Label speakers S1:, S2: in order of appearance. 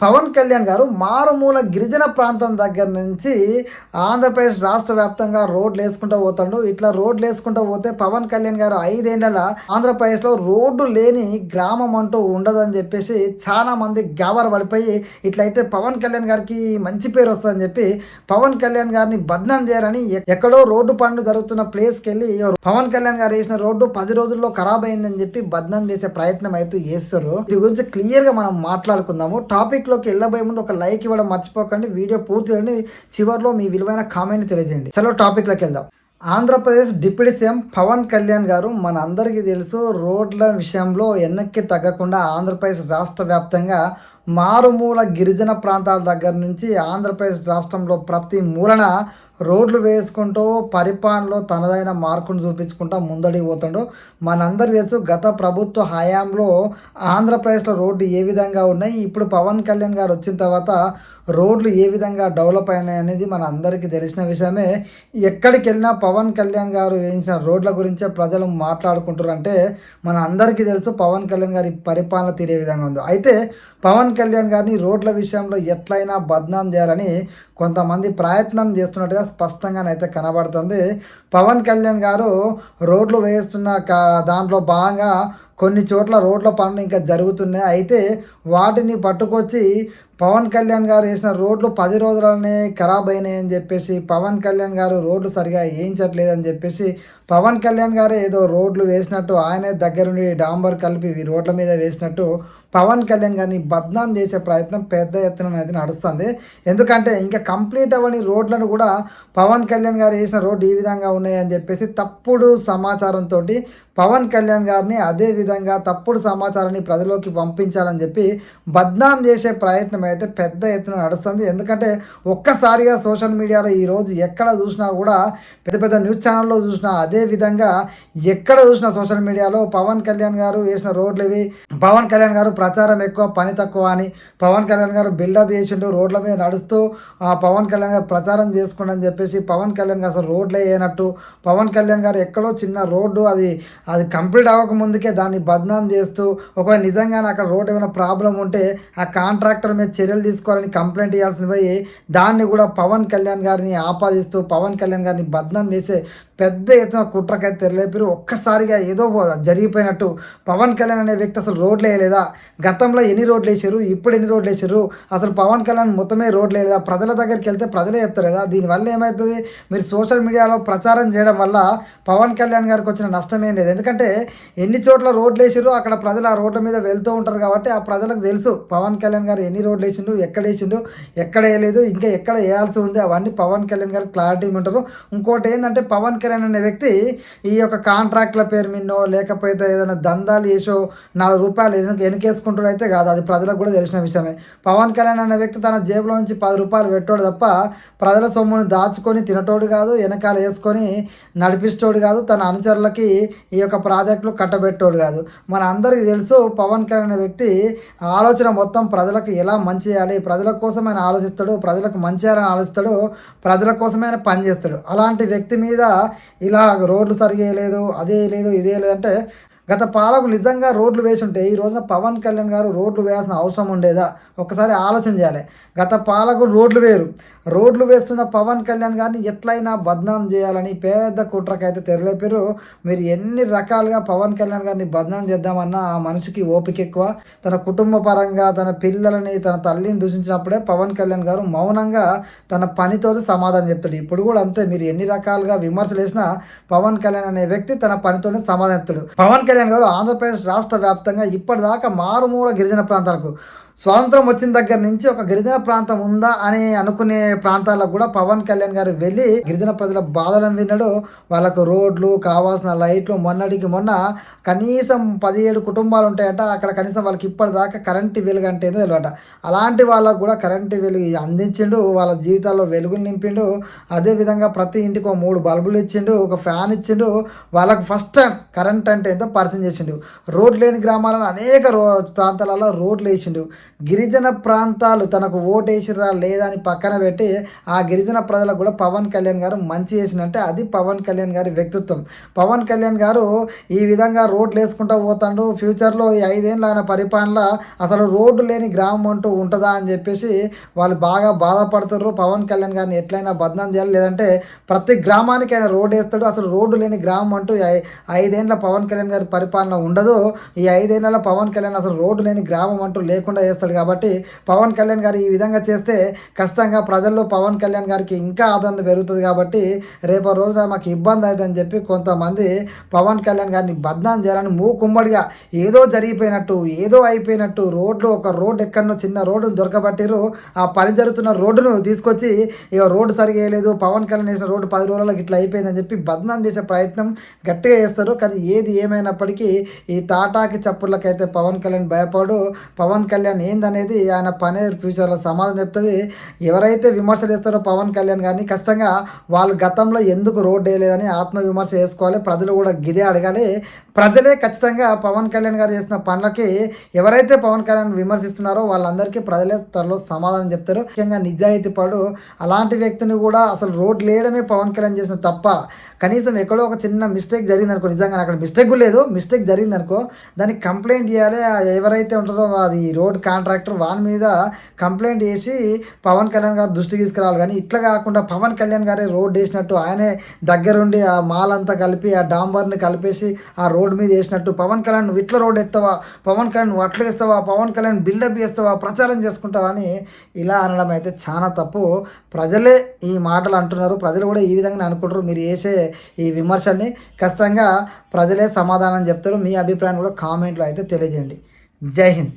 S1: పవన్ కళ్యాణ్ గారు మారుమూల గిరిజన ప్రాంతం దగ్గర నుంచి ఆంధ్రప్రదేశ్ రాష్ట్ర వ్యాప్తంగా రోడ్లు వేసుకుంటూ పోతాడు. ఇట్లా రోడ్లు వేసుకుంటూ పోతే పవన్ కళ్యాణ్ గారు 5 ఏళ్ల ఆంధ్రప్రదేశ్లో రోడ్డు లేని గ్రామం అంటూ ఉండదని చెప్పేసి చాలా మంది గాబర పడిపోయి ఇట్లయితే పవన్ కళ్యాణ్ గారికి మంచి పేరు వస్తుందని చెప్పి పవన్ కళ్యాణ్ గారిని బద్నాం చేయాలని ఎక్కడో రోడ్డు పనులు జరుగుతున్న ప్లేస్కి వెళ్ళి పవన్ కళ్యాణ్ గారు వేసిన రోడ్డు 10 రోజుల్లో ఖరాబ్ అయిందని చెప్పి బద్నాం చేసే ప్రయత్నం అయితే చేస్తారు. దీని గురించి క్లియర్గా మనం మాట్లాడుకుందాము. టాపిక్ లోకి వెళ్ళబోయే ముందు ఒక లైక్ ఇవ్వడం మర్చిపోకండి. వీడియో పూర్తి చేయండి. చివరిలో మీ విలువైన కామెంట్ తెలియజేయండి. చలో టాపిక్ లోకి వెళ్దాం. ఆంధ్రప్రదేశ్ డిప్యూటీ సీఎం పవన్ కళ్యాణ్ గారు మన అందరికీ తెలుసు, రోడ్ల విషయంలో వెనక్కి తగ్గకుండా ఆంధ్రప్రదేశ్ రాష్ట్ర వ్యాప్తంగా మారుమూల గిరిజన ప్రాంతాల దగ్గర నుంచి ఆంధ్రప్రదేశ్ రాష్ట్రంలో ప్రతి మూలన రోడ్లు వేసుకుంటూ పరిపాలనలో తనదైన మార్కును చూపించుకుంటూ ముందడికి పోతాడు. మనందరికీ తెలుసు గత ప్రభుత్వ హయాంలో ఆంధ్రప్రదేశ్లో రోడ్లు ఏ విధంగా ఉన్నాయి, ఇప్పుడు పవన్ కళ్యాణ్ గారు వచ్చిన తర్వాత రోడ్లు ఏ విధంగా డెవలప్ అయినాయి అనేది మన అందరికీ తెలిసిన విషయమే. ఎక్కడికి వెళ్ళినా పవన్ కళ్యాణ్ గారు వేయించిన రోడ్ల గురించే ప్రజలు మాట్లాడుకుంటారు. అంటే మన అందరికీ తెలుసు పవన్ కళ్యాణ్ గారి పరిపాలన తీరే విధంగా ఉందో. అయితే పవన్ కళ్యాణ్ గారిని రోడ్ల విషయంలో ఎట్లయినా బద్నాం చేయాలని కొంతమంది ప్రయత్నం చేస్తున్నట్టుగా స్పష్టంగానైతే కనబడుతుంది. పవన్ కళ్యాణ్ గారు రోడ్లు వేస్తున్న దాంట్లో భాగంగా కొన్ని చోట్ల రోడ్ల పనులు ఇంకా జరుగుతున్నాయి. అయితే వాటిని పట్టుకొచ్చి పవన్ కళ్యాణ్ గారు వేసిన రోడ్లు 10 రోజులనే ఖరాబ్ అయినాయని చెప్పేసి, పవన్ కళ్యాణ్ గారు రోడ్లు సరిగా వేయించట్లేదని చెప్పేసి, పవన్ కళ్యాణ్ గారే ఏదో రోడ్లు వేసినట్టు ఆయనే దగ్గరుండి డాంబర్ కలిపి రోడ్ల మీద వేసినట్టు పవన్ కళ్యాణ్ గారిని బద్నాం చేసే ప్రయత్నం పెద్ద ఎత్తున అయితే నడుస్తుంది. ఎందుకంటే ఇంకా కంప్లీట్ అవ్వని రోడ్లను కూడా పవన్ కళ్యాణ్ గారు వేసిన రోడ్డు ఈ విధంగా ఉన్నాయని చెప్పేసి తప్పుడు సమాచారంతో పవన్ కళ్యాణ్ గారిని అదే విధంగా తప్పుడు సమాచారాన్ని ప్రజలోకి పంపించాలని చెప్పి బద్నాం చేసే ప్రయత్నం అయితే పెద్ద ఎత్తున నడుస్తుంది. ఎందుకంటే ఒక్కసారిగా సోషల్ మీడియాలో ఈరోజు ఎక్కడ చూసినా కూడా పెద్ద పెద్ద న్యూస్ ఛానల్లో చూసినా అదే విధంగా ఎక్కడ చూసినా సోషల్ మీడియాలో పవన్ కళ్యాణ్ గారు వేసిన రోడ్లు ఇవి, పవన్ కళ్యాణ్ గారు ప్రచారం ఎక్కువ పని తక్కువ అని పవన్ కళ్యాణ్ గారు బిల్డప్ చేసిండు, రోడ్ల మీద నడుస్తూ పవన్ కళ్యాణ్ గారు ప్రచారం చేసుకోండి అని చెప్పేసి పవన్ కళ్యాణ్ గారు అసలు రోడ్లే వేయనట్టు, పవన్ కళ్యాణ్ గారు ఎక్కడో చిన్న రోడ్డు అది కంప్లీట్ అవ్వక ముందుకే దాన్ని బద్నాం చేస్తూ ఒకవేళ నిజంగానే అక్కడ రోడ్డు ఏమైనా ప్రాబ్లం ఉంటే ఆ కాంట్రాక్టర్ మీద చర్యలు తీసుకోవాలని కంప్లైంట్ ఇవ్వాల్సింది పోయి దాన్ని కూడా పవన్ కళ్యాణ్ గారిని ఆపాదిస్తూ పవన్ కళ్యాణ్ గారిని బద్నాం చేసే పెద్ద ఎత్తున కుట్రకైతే తెరలేపారు. ఒక్కసారిగా ఏదో జరిగిపోయినట్టు పవన్ కళ్యాణ్ అనే వ్యక్తి అసలు రోడ్లు వేయలేదా, గతంలో ఎన్ని రోడ్లు వేసారు, ఇప్పుడు ఎన్ని రోడ్లు వేసారు, అసలు పవన్ కళ్యాణ్ మొత్తమే రోడ్లు వేయలేదా, ప్రజల దగ్గరికి వెళ్తే ప్రజలే చెప్తారు కదా. దీనివల్ల ఏమవుతుంది, మీరు సోషల్ మీడియాలో ప్రచారం చేయడం వల్ల పవన్ కళ్యాణ్ గారికి వచ్చిన నష్టం ఏం లేదు. ఎందుకంటే ఎన్ని చోట్ల రోడ్లు వేసారు అక్కడ ప్రజలు ఆ రోడ్ల మీద వెళ్తూ ఉంటారు కాబట్టి ఆ ప్రజలకు తెలుసు పవన్ కళ్యాణ్ గారు ఎన్ని రోడ్లు వేసిండు, ఎక్కడ వేసిండు, ఎక్కడ వేయలేదు, ఇంకా ఎక్కడ వేయాల్సి ఉంది, అవన్నీ పవన్ కళ్యాణ్ గారు క్లారిటీ ఉంటారు. ఇంకోటి ఏంటంటే పవన్ కళ్యాణ్ అనే వ్యక్తి ఈ యొక్క కాంట్రాక్ట్ల పేరు మీనో లేకపోతే ఏదైనా దందాలు వేసో 4 రూపాయలు వెనకేసుకుంటాడు అయితే కాదు, అది ప్రజలకు కూడా తెలిసిన విషయమే. పవన్ కళ్యాణ్ అనే వ్యక్తి తన జేబులో నుంచి 10 రూపాయలు పెట్టోడు తప్ప ప్రజల సొమ్మును దాచుకొని తినటోడు కాదు, వెనకాల వేసుకొని నడిపిస్తోడు కాదు, తన అనుచరులకి ఈ యొక్క ప్రాజెక్టులు కట్టబెట్టోడు కాదు. మన అందరికీ తెలుసు పవన్ కళ్యాణ్ అనే వ్యక్తి ఆలోచన మొత్తం ప్రజలకు ఎలా మంచి చేయాలి, ప్రజల కోసం ఆయన ఆలోచిస్తాడు, ప్రజలకు మంచి చేయాలని ఆలోచిస్తాడు, ప్రజల కోసమే ఆయన పనిచేస్తాడు. అలాంటి వ్యక్తి మీద ఇలా రోడ్లు సరిగా లేదు, అదే లేదు, ఇదే లేదంటే గత పాలకులు నిజంగా రోడ్లు వేసి ఉంటే ఈ రోజున పవన్ కళ్యాణ్ గారు రోడ్లు వేయాల్సిన అవసరం ఉండేదా? ఒకసారి ఆలోచన చేయాలి. గత పాలకులు రోడ్లు వేస్తున్న పవన్ కళ్యాణ్ గారిని ఎట్లయినా బద్నాం చేయాలని పెద్ద కుట్రకైతే తెరలేపారు. మీరు ఎన్ని రకాలుగా పవన్ కళ్యాణ్ గారిని బద్నాం చేద్దామన్నా ఆ మనిషికి ఓపిక ఎక్కువ. తన కుటుంబ పరంగా తన పిల్లలని తన తల్లిని దూషించినప్పుడే పవన్ కళ్యాణ్ గారు మౌనంగా తన పనితో సమాధానం చెప్తాడు. ఇప్పుడు కూడా అంతే, మీరు ఎన్ని రకాలుగా విమర్శలు వేసినా పవన్ కళ్యాణ్ అనే వ్యక్తి తన పనితోనే సమాధానం చెప్తాడు. పవన్ కళ్యాణ్ గారు ఆంధ్రప్రదేశ్ రాష్ట్ర వ్యాప్తంగా ఇప్పటిదాకా మారుమూల గిరిజన ప్రాంతాలకు స్వాతంత్రం వచ్చిన దగ్గర నుంచి ఒక గిరిజన ప్రాంతం ఉందా అని అనుకునే ప్రాంతాలకు కూడా పవన్ కళ్యాణ్ గారు వెళ్ళి గిరిజన ప్రజల బాధలను విన్నాడు. వాళ్ళకు రోడ్లు కావాల్సిన లైట్లు, మొన్నటికి మొన్న కనీసం 17 కుటుంబాలు ఉంటాయంట, అక్కడ కనీసం వాళ్ళకి ఇప్పటిదాకా కరెంటు వెలుగు అంటే ఏదో తెలియట. అలాంటి వాళ్ళకు కూడా కరెంటు వెలుగు అందించిండు, వాళ్ళ జీవితాల్లో వెలుగుని నింపిండు. అదేవిధంగా ప్రతి ఇంటికి 3 బల్బులు ఇచ్చిండు, ఒక ఫ్యాన్ ఇచ్చిండు. వాళ్ళకు ఫస్ట్ టైం కరెంట్ అంటే ఏంటో పరిచయం చేసిండు. రోడ్లు లేని గ్రామాలలో అనేక ప్రాంతాలలో రోడ్లు వేసిండు. గిరిజన ప్రాంతాలు తనకు ఓటేసిరా లేదా అని పక్కన పెట్టి ఆ గిరిజన ప్రజలకు కూడా పవన్ కళ్యాణ్ గారు మంచి చేసినంటే అది పవన్ కళ్యాణ్ గారి వ్యక్తిత్వం. పవన్ కళ్యాణ్ గారు ఈ విధంగా రోడ్లు వేసుకుంటూ పోతాడు. ఫ్యూచర్లో ఈ 5 ఏళ్ళ ఆయన పరిపాలన అసలు రోడ్డు లేని గ్రామం అంటూ ఉంటుందా అని చెప్పేసి వాళ్ళు బాగా బాధపడుతుర్రు. పవన్ కళ్యాణ్ గారిని ఎట్లయినా బదనాం చేయాలి, లేదంటే ప్రతి గ్రామానికి ఆయన రోడ్డు వేస్తాడు. అసలు రోడ్డు లేని గ్రామం అంటూ 5 ఏళ్ళ పవన్ కళ్యాణ్ గారి పరిపాలన ఉండదు. ఈ 5 ఏళ్ళలో పవన్ కళ్యాణ్ అసలు రోడ్డు లేని గ్రామం అంటూ లేకుండా చేస్తాడు. కాబట్టి పవన్ కళ్యాణ్ గారు ఈ విధంగా చేస్తే ఖచ్చితంగా ప్రజల్లో పవన్ కళ్యాణ్ గారికి ఇంకా ఆదరణ పెరుగుతుంది. కాబట్టి రేపు రోజున మాకు ఇబ్బంది అవుతుందని చెప్పి కొంతమంది పవన్ కళ్యాణ్ గారిని బదనాం చేయాలని మూకుమ్మడిగా ఏదో జరిగిపోయినట్టు ఏదో అయిపోయినట్టు ఒక రోడ్డు ఎక్కడో చిన్న రోడ్డును దొరకబట్టిరు. ఆ పని జరుగుతున్న రోడ్డును తీసుకొచ్చి ఇక రోడ్డు సరిగా వేయలేదు, పవన్ కళ్యాణ్ వేసిన రోడ్డు 10 రోజులకు ఇట్లా అయిపోయిందని చెప్పి బదనాం చేసే ప్రయత్నం గట్టిగా చేస్తారు. కానీ ఏది ఏమైనప్పటికీ ఈ తాటాకి చప్పుళ్ళకైతే పవన్ కళ్యాణ్ భయపడు. పవన్ కళ్యాణ్ ఏందనేది ఆయన పనే ఫ్యూచర్లో సమాధానం చెప్తుంది. ఎవరైతే విమర్శలు చేస్తారో పవన్ కళ్యాణ్ గారిని ఖచ్చితంగా వాళ్ళు గతంలో ఎందుకు రోడ్డు వేయలేదని ఆత్మవిమర్శ చేసుకోవాలి. ప్రజలు కూడా గిదే అడగాలి. ప్రజలే ఖచ్చితంగా పవన్ కళ్యాణ్ గారు చేసిన పనులకి ఎవరైతే పవన్ కళ్యాణ్ విమర్శిస్తున్నారో వాళ్ళందరికీ ప్రజలే త్వరలో సమాధానం చెప్తారు. ముఖ్యంగా నిజాయితీ పడు అలాంటి వ్యక్తిని కూడా అసలు రోడ్లు వేయడమే పవన్ కళ్యాణ్ చేసిన తప్ప కనీసం ఎక్కడో ఒక చిన్న మిస్టేక్ జరిగిందనుకో, నిజంగా అక్కడ మిస్టేక్ లేదు, మిస్టేక్ జరిగిందనుకో దానికి కంప్లైంట్ చేయాలి. ఎవరైతే ఉంటారో అది రోడ్ కాంట్రాక్టర్ వాని మీద కంప్లైంట్ చేసి పవన్ కళ్యాణ్ గారు దృష్టికి తీసుకురావాలి. కానీ ఇట్లా కాకుండా పవన్ కళ్యాణ్ గారే రోడ్ వేసినట్టు ఆయనే దగ్గరుండి ఆ మాల్ అంతా కలిపి ఆ డాంబర్ని కలిపేసి ఆ రోడ్డు మీద వేసినట్టు పవన్ కళ్యాణ్ నువ్వు ఇట్లా రోడ్ ఎత్తావా, పవన్ కళ్యాణ్ నువ్వు అట్లా వేస్తావా, పవన్ కళ్యాణ్ బిల్డప్ చేస్తావా, ప్రచారం చేసుకుంటావా అని ఇలా అనడం అయితే చాలా తప్పు. ప్రజలే ఈ మాటలు అంటున్నారు. ప్రజలు కూడా ఈ విధంగా అనుకుంటారు. మీరు వేసే ఈ విమర్శల్ని ఖచ్చితంగా ప్రజలే సమాధానం చెప్తారు. మీ అభిప్రాయం కూడా కామెంట్లో అయితే తెలియజేయండి. జై హింద్.